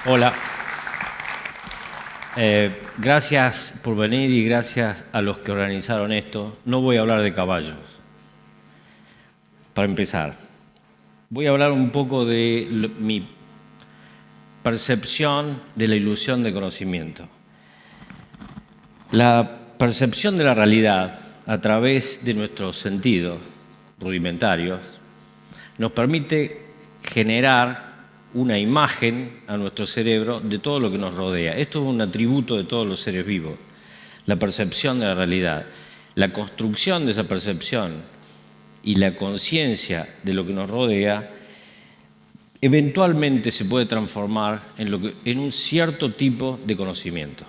Hola. Gracias por venir y gracias a los que organizaron esto. No voy a hablar de caballos. Para empezar, voy a hablar un poco de mi percepción de la ilusión de conocimiento. La percepción de la realidad a través de nuestros sentidos rudimentarios nos permite generar una imagen a nuestro cerebro de todo lo que nos rodea. Esto es un atributo de todos los seres vivos, la percepción de la realidad. La construcción de esa percepción y la conciencia de lo que nos rodea eventualmente se puede transformar en un cierto tipo de conocimiento.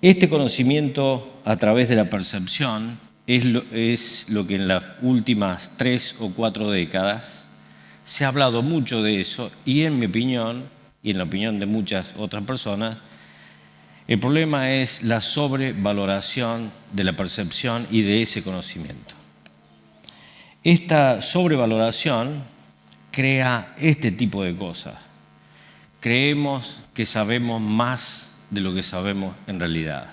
Este conocimiento a través de la percepción es lo que en las últimas 3 o 4 décadas se ha hablado mucho de eso y en mi opinión, y en la opinión de muchas otras personas, el problema es la sobrevaloración de la percepción y de ese conocimiento. Esta sobrevaloración crea este tipo de cosas. Creemos que sabemos más de lo que sabemos en realidad.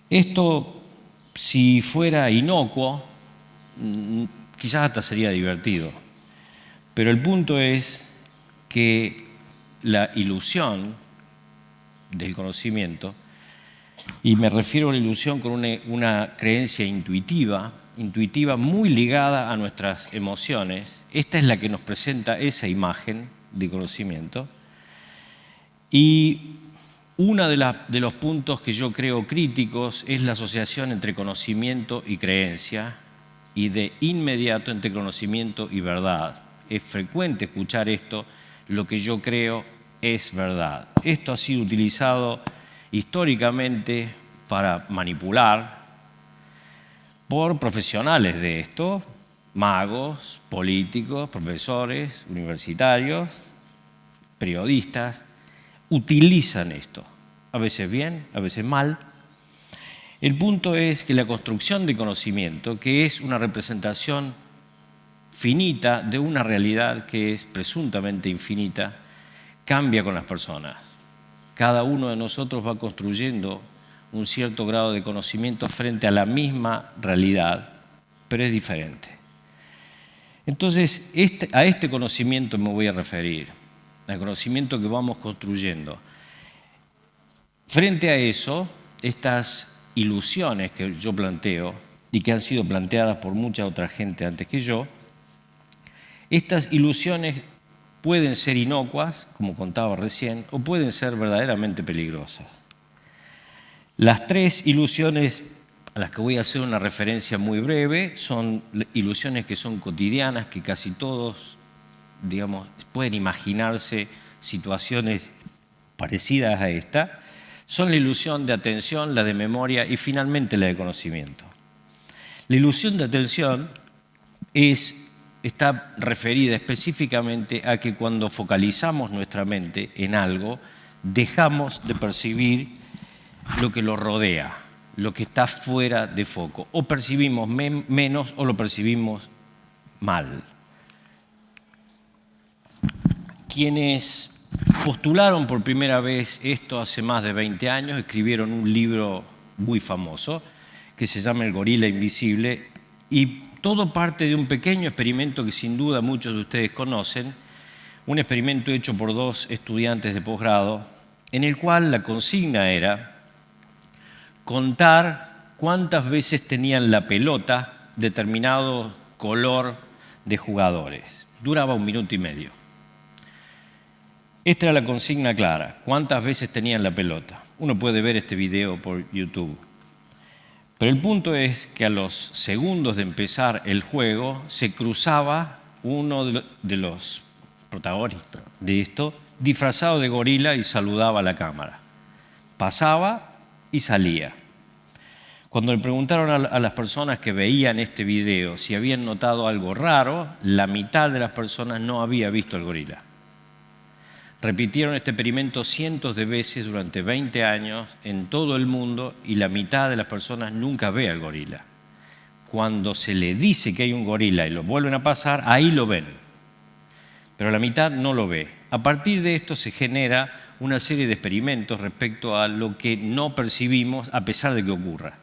Esto, si fuera inocuo, quizás hasta sería divertido. Pero el punto es que la ilusión del conocimiento, y me refiero a la ilusión con una creencia intuitiva muy ligada a nuestras emociones, esta es la que nos presenta esa imagen de conocimiento. Y uno de los puntos que yo creo críticos es la asociación entre conocimiento y creencia, y de inmediato entre conocimiento y verdad. Es frecuente escuchar esto: lo que yo creo es verdad. Esto ha sido utilizado históricamente para manipular por profesionales de esto, magos, políticos, profesores, universitarios, periodistas. Utilizan esto, a veces bien, a veces mal. El punto es que la construcción de conocimiento, que es una representación finita de una realidad que es presuntamente infinita, cambia con las personas. Cada uno de nosotros va construyendo un cierto grado de conocimiento frente a la misma realidad, pero es diferente. Entonces, a este conocimiento me voy a referir, al conocimiento que vamos construyendo. Frente a eso, estas ilusiones que yo planteo y que han sido planteadas por mucha otra gente antes que yo, estas ilusiones pueden ser inocuas, como contaba recién, o pueden ser verdaderamente peligrosas. Las 3 ilusiones a las que voy a hacer una referencia muy breve son ilusiones que son cotidianas, que casi todos, digamos, pueden imaginarse situaciones parecidas a esta. Son la ilusión de atención, la de memoria y finalmente la de conocimiento. La ilusión de atención está referida específicamente a que cuando focalizamos nuestra mente en algo, dejamos de percibir lo que lo rodea, lo que está fuera de foco. O percibimos menos o lo percibimos mal. Quienes postularon por primera vez esto hace más de 20 años, escribieron un libro muy famoso que se llama El gorila invisible, y todo parte de un pequeño experimento que sin duda muchos de ustedes conocen, un experimento hecho por 2 estudiantes de posgrado, en el cual la consigna era contar cuántas veces tenían la pelota determinado color de jugadores. Duraba 1 minuto y medio. Esta era la consigna clara: cuántas veces tenían la pelota. Uno puede ver este video por YouTube. Pero el punto es que a los segundos de empezar el juego se cruzaba uno de los protagonistas de esto, disfrazado de gorila, y saludaba a la cámara. Pasaba y salía. Cuando le preguntaron a las personas que veían este video si habían notado algo raro, la mitad de las personas no había visto el gorila. Repitieron este experimento cientos de veces durante 20 años en todo el mundo y la mitad de las personas nunca ve al gorila. Cuando se le dice que hay un gorila y lo vuelven a pasar, ahí lo ven. Pero la mitad no lo ve. A partir de esto se genera una serie de experimentos respecto a lo que no percibimos a pesar de que ocurra.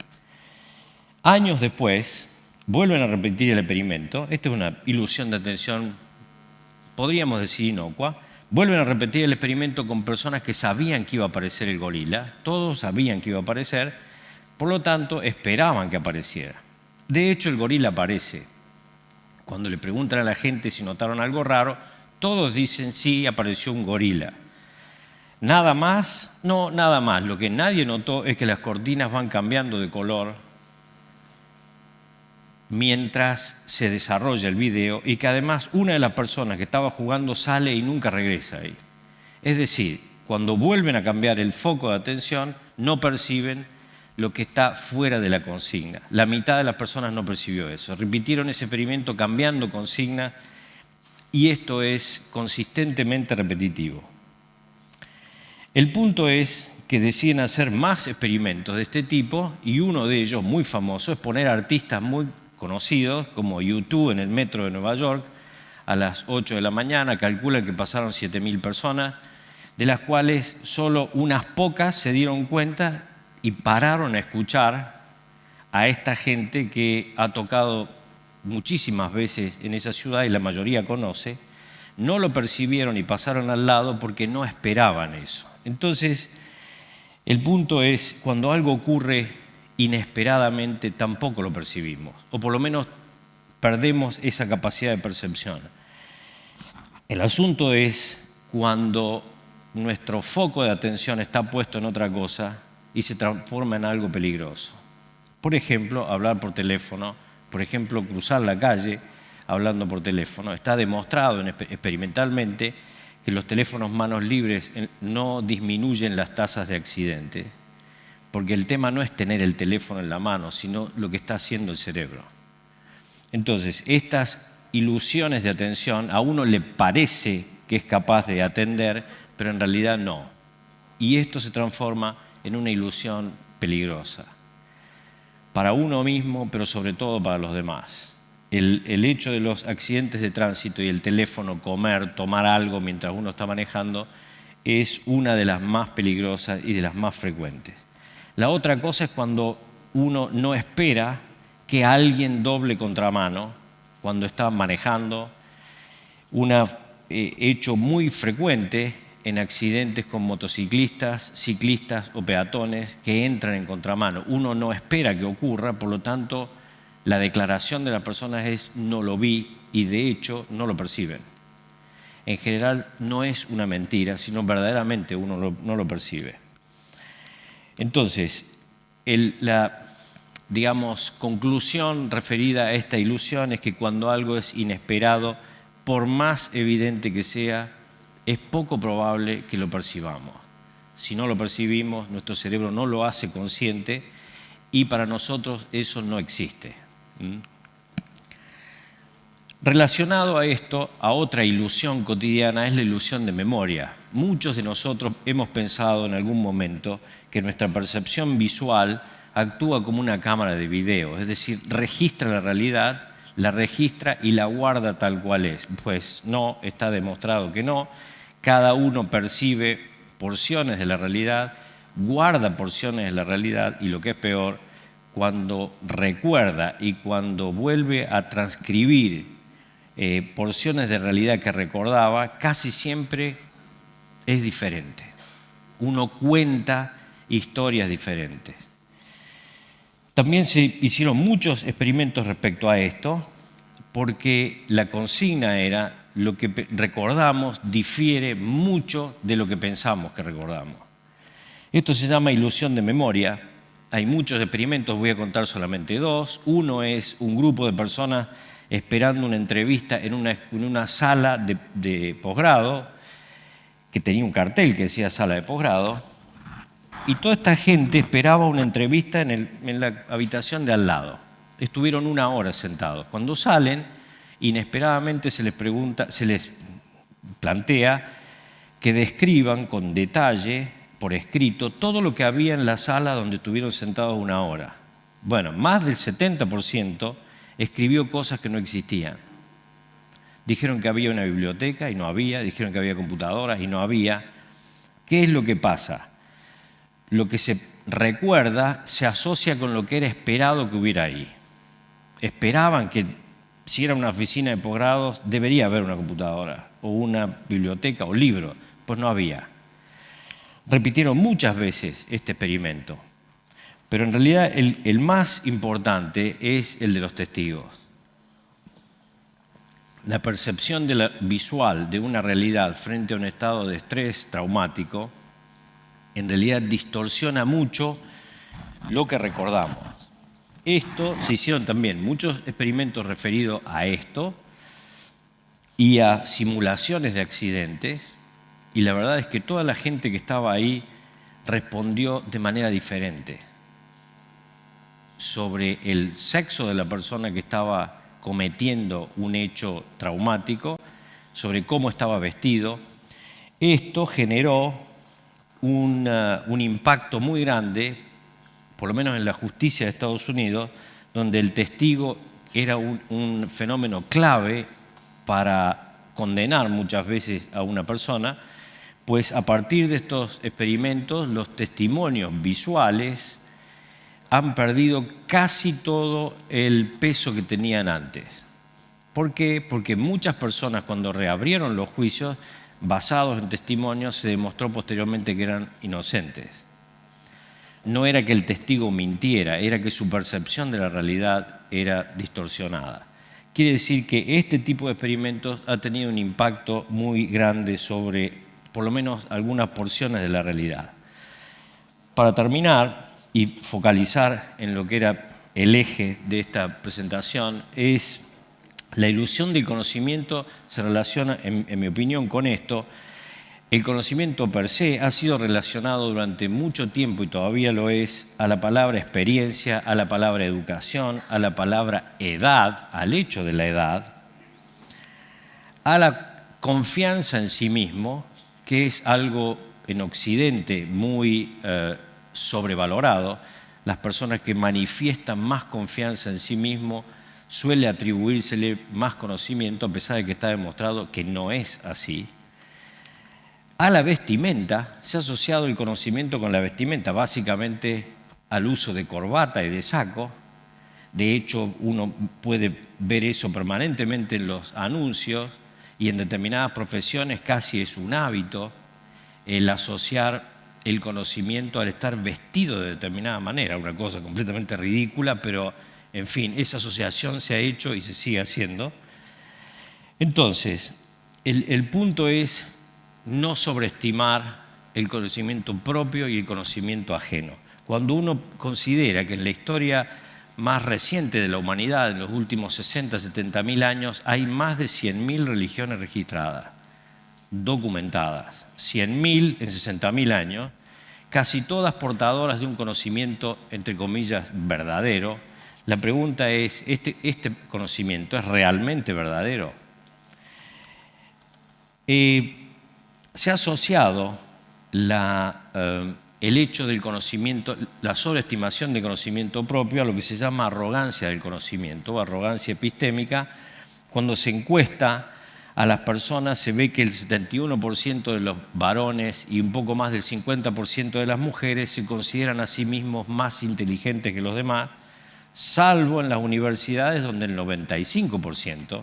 Años después, vuelven a repetir el experimento. Esta es una ilusión de atención, podríamos decir inocua. Vuelven a repetir el experimento con personas que sabían que iba a aparecer el gorila. Todos sabían que iba a aparecer, por lo tanto, esperaban que apareciera. De hecho, el gorila aparece. Cuando le preguntan a la gente si notaron algo raro, todos dicen sí, apareció un gorila. ¿Nada más? No, nada más. Lo que nadie notó es que las cortinas van cambiando de color mientras se desarrolla el video y que además una de las personas que estaba jugando sale y nunca regresa ahí. Es decir, cuando vuelven a cambiar el foco de atención, no perciben lo que está fuera de la consigna. La mitad de las personas no percibió eso. Repitieron ese experimento cambiando consigna y esto es consistentemente repetitivo. El punto es que deciden hacer más experimentos de este tipo y uno de ellos, muy famoso, es poner artistas muy conocidos como U2 en el metro de Nueva York a las 8 de la mañana. Calculan que pasaron 7.000 personas, de las cuales solo unas pocas se dieron cuenta y pararon a escuchar a esta gente que ha tocado muchísimas veces en esa ciudad y la mayoría conoce. No lo percibieron y pasaron al lado porque no esperaban eso. Entonces, el punto es, cuando algo ocurre inesperadamente, tampoco lo percibimos, o por lo menos perdemos esa capacidad de percepción. El asunto es cuando nuestro foco de atención está puesto en otra cosa y se transforma en algo peligroso. Por ejemplo, hablar por teléfono, por ejemplo, cruzar la calle hablando por teléfono. Está demostrado experimentalmente que los teléfonos manos libres no disminuyen las tasas de accidentes, porque el tema no es tener el teléfono en la mano, sino lo que está haciendo el cerebro. Entonces, estas ilusiones de atención a uno le parece que es capaz de atender, pero en realidad no. Y esto se transforma en una ilusión peligrosa, para uno mismo, pero sobre todo para los demás. El hecho de los accidentes de tránsito y el teléfono, comer, tomar algo mientras uno está manejando, es una de las más peligrosas y de las más frecuentes. La otra cosa es cuando uno no espera que alguien doble contramano cuando está manejando. Un hecho muy frecuente en accidentes con motociclistas, ciclistas o peatones que entran en contramano. Uno no espera que ocurra, por lo tanto, la declaración de las personas es no lo vi y de hecho no lo perciben. En general no es una mentira, sino verdaderamente uno no lo percibe. Entonces, la conclusión referida a esta ilusión es que cuando algo es inesperado, por más evidente que sea, es poco probable que lo percibamos. Si no lo percibimos, nuestro cerebro no lo hace consciente y para nosotros eso no existe. Relacionado a esto, a otra ilusión cotidiana, es la ilusión de memoria. Muchos de nosotros hemos pensado en algún momento que nuestra percepción visual actúa como una cámara de video, es decir, registra la realidad, la registra y la guarda tal cual es. Pues no, está demostrado que no. Cada uno percibe porciones de la realidad, guarda porciones de la realidad y lo que es peor, cuando recuerda y cuando vuelve a transcribir porciones de realidad que recordaba, casi siempre es diferente. Uno cuenta historias diferentes. También se hicieron muchos experimentos respecto a esto, porque la consigna era lo que recordamos difiere mucho de lo que pensamos que recordamos. Esto se llama ilusión de memoria. Hay muchos experimentos, voy a contar solamente dos. Uno es un grupo de personas esperando una entrevista en una sala de posgrado, que tenía un cartel que decía sala de posgrado, y toda esta gente esperaba una entrevista en la habitación de al lado. Estuvieron 1 hora sentados. Cuando salen, inesperadamente se les plantea que describan con detalle, por escrito, todo lo que había en la sala donde estuvieron sentados 1 hora. Bueno, más del 70% escribió cosas que no existían. Dijeron que había una biblioteca y no había, dijeron que había computadoras y no había. ¿Qué es lo que pasa? Lo que se recuerda se asocia con lo que era esperado que hubiera ahí. Esperaban que si era una oficina de posgrados debería haber una computadora o una biblioteca o libro, pues no había. Repitieron muchas veces este experimento, pero en realidad el más importante es el de los testigos. La percepción visual de una realidad frente a un estado de estrés traumático en realidad distorsiona mucho lo que recordamos. Esto se hicieron también muchos experimentos referidos a esto y a simulaciones de accidentes, y la verdad es que toda la gente que estaba ahí respondió de manera diferente sobre el sexo de la persona que estaba cometiendo un hecho traumático, sobre cómo estaba vestido. Esto generó un impacto muy grande, por lo menos en la justicia de Estados Unidos, donde el testigo era un fenómeno clave para condenar muchas veces a una persona, pues a partir de estos experimentos los testimonios visuales han perdido casi todo el peso que tenían antes. ¿Por qué? Porque muchas personas, cuando reabrieron los juicios basados en testimonios, se demostró posteriormente que eran inocentes. No era que el testigo mintiera, era que su percepción de la realidad era distorsionada. Quiere decir que este tipo de experimentos ha tenido un impacto muy grande sobre, por lo menos, algunas porciones de la realidad. Para terminar y focalizar en lo que era el eje de esta presentación, es la ilusión del conocimiento se relaciona, en mi opinión, con esto. El conocimiento per se ha sido relacionado durante mucho tiempo, y todavía lo es, a la palabra experiencia, a la palabra educación, a la palabra edad, al hecho de la edad, a la confianza en sí mismo, que es algo en Occidente muy sobrevalorado. Las personas que manifiestan más confianza en sí mismo suele atribuírsele más conocimiento, a pesar de que está demostrado que no es así. A la vestimenta, se ha asociado el conocimiento con la vestimenta, básicamente al uso de corbata y de saco. De hecho, uno puede ver eso permanentemente en los anuncios, y en determinadas profesiones casi es un hábito el asociar el conocimiento al estar vestido de determinada manera, una cosa completamente ridícula, pero en fin, esa asociación se ha hecho y se sigue haciendo. Entonces, el punto es no sobreestimar el conocimiento propio y el conocimiento ajeno. Cuando uno considera que en la historia más reciente de la humanidad, en los últimos 60, 70 mil años, hay más de 100.000 religiones registradas, documentadas. 100.000 en 60.000 años, casi todas portadoras de un conocimiento, entre comillas, verdadero. La pregunta es, ¿este conocimiento es realmente verdadero? Se ha asociado el hecho del conocimiento, la sobreestimación del conocimiento propio, a lo que se llama arrogancia del conocimiento o arrogancia epistémica. Cuando se encuesta a las personas, se ve que el 71% de los varones y un poco más del 50% de las mujeres se consideran a sí mismos más inteligentes que los demás, salvo en las universidades, donde el 95%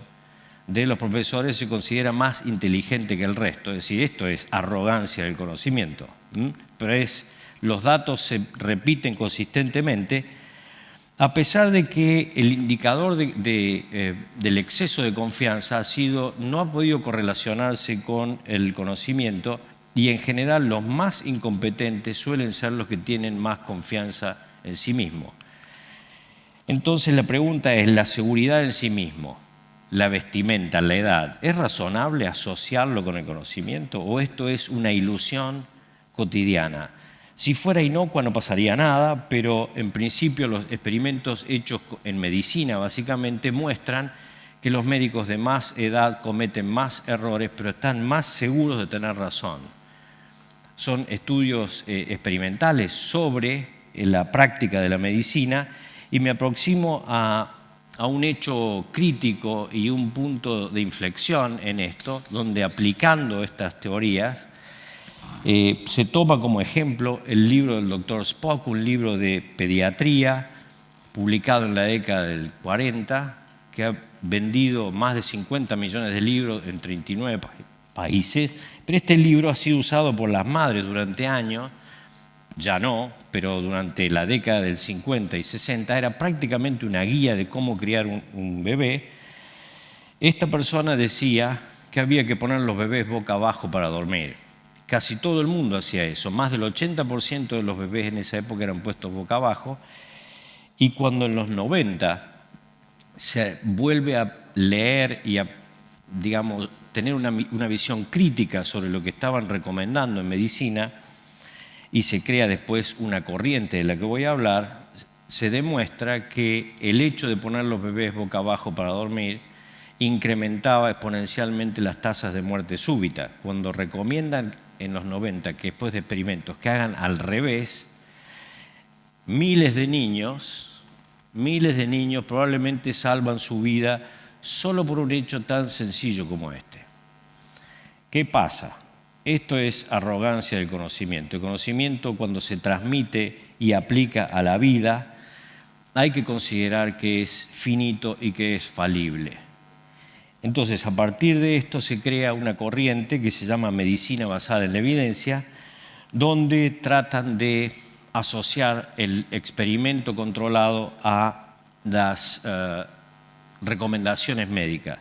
de los profesores se considera más inteligente que el resto. Es decir, esto es arrogancia del conocimiento. Pero los datos se repiten consistentemente, a pesar de que el indicador del exceso de confianza no ha podido correlacionarse con el conocimiento, y en general los más incompetentes suelen ser los que tienen más confianza en sí mismos. Entonces la pregunta es, ¿la seguridad en sí mismo, la vestimenta, la edad, es razonable asociarlo con el conocimiento, o esto es una ilusión cotidiana? Si fuera inocua no pasaría nada, pero en principio los experimentos hechos en medicina básicamente muestran que los médicos de más edad cometen más errores, pero están más seguros de tener razón. Son estudios experimentales sobre la práctica de la medicina y me aproximo a un hecho crítico y un punto de inflexión en esto, donde aplicando estas teorías se toma como ejemplo el libro del Dr. Spock, un libro de pediatría publicado en la década del 40, que ha vendido más de 50 millones de libros en 39 países, pero este libro ha sido usado por las madres durante años, ya no, pero durante la década del 50 y 60 era prácticamente una guía de cómo criar un bebé. Esta persona decía que había que poner los bebés boca abajo para dormir. Casi todo el mundo hacía eso, más del 80% de los bebés en esa época eran puestos boca abajo, y cuando en los 90 se vuelve a leer y a, digamos, tener una visión crítica sobre lo que estaban recomendando en medicina, y se crea después una corriente de la que voy a hablar, se demuestra que el hecho de poner los bebés boca abajo para dormir incrementaba exponencialmente las tasas de muerte súbita. Cuando recomiendan en los 90 que después de experimentos que hagan al revés, miles de niños probablemente salvan su vida solo por un hecho tan sencillo como este. ¿Qué pasa? Esto es arrogancia del conocimiento. El conocimiento, cuando se transmite y aplica a la vida, hay que considerar que es finito y que es falible. Entonces, a partir de esto se crea una corriente que se llama medicina basada en la evidencia, donde tratan de asociar el experimento controlado a las recomendaciones médicas.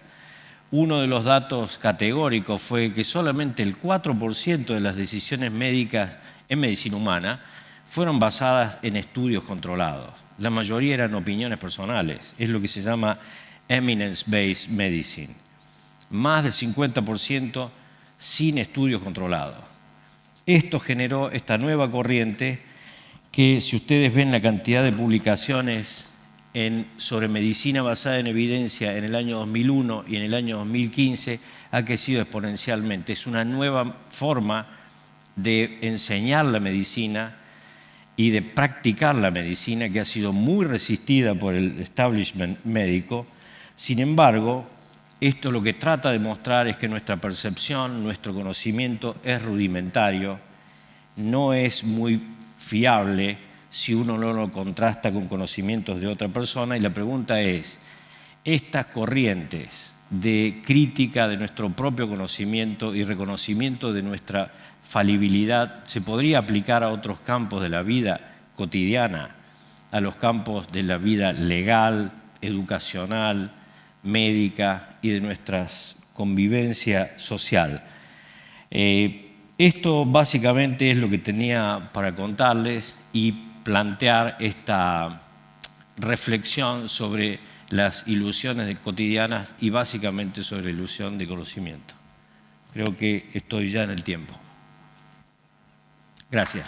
Uno de los datos categóricos fue que solamente el 4% de las decisiones médicas en medicina humana fueron basadas en estudios controlados. La mayoría eran opiniones personales. Es lo que se llama evidence-based medicine. Más del 50% sin estudios controlados. Esto generó esta nueva corriente que, si ustedes ven la cantidad de publicaciones sobre medicina basada en evidencia en el año 2001 y en el año 2015, ha crecido exponencialmente. Es una nueva forma de enseñar la medicina y de practicar la medicina que ha sido muy resistida por el establishment médico. Sin embargo, esto lo que trata de mostrar es que nuestra percepción, nuestro conocimiento es rudimentario, no es muy fiable si uno no lo contrasta con conocimientos de otra persona. Y la pregunta es, estas corrientes de crítica de nuestro propio conocimiento y reconocimiento de nuestra falibilidad, ¿se podría aplicar a otros campos de la vida cotidiana, a los campos de la vida legal, educacional, médica y de nuestra convivencia social? Esto básicamente es lo que tenía para contarles y plantear esta reflexión sobre las ilusiones cotidianas y básicamente sobre la ilusión de conocimiento. Creo que estoy ya en el tiempo. Gracias.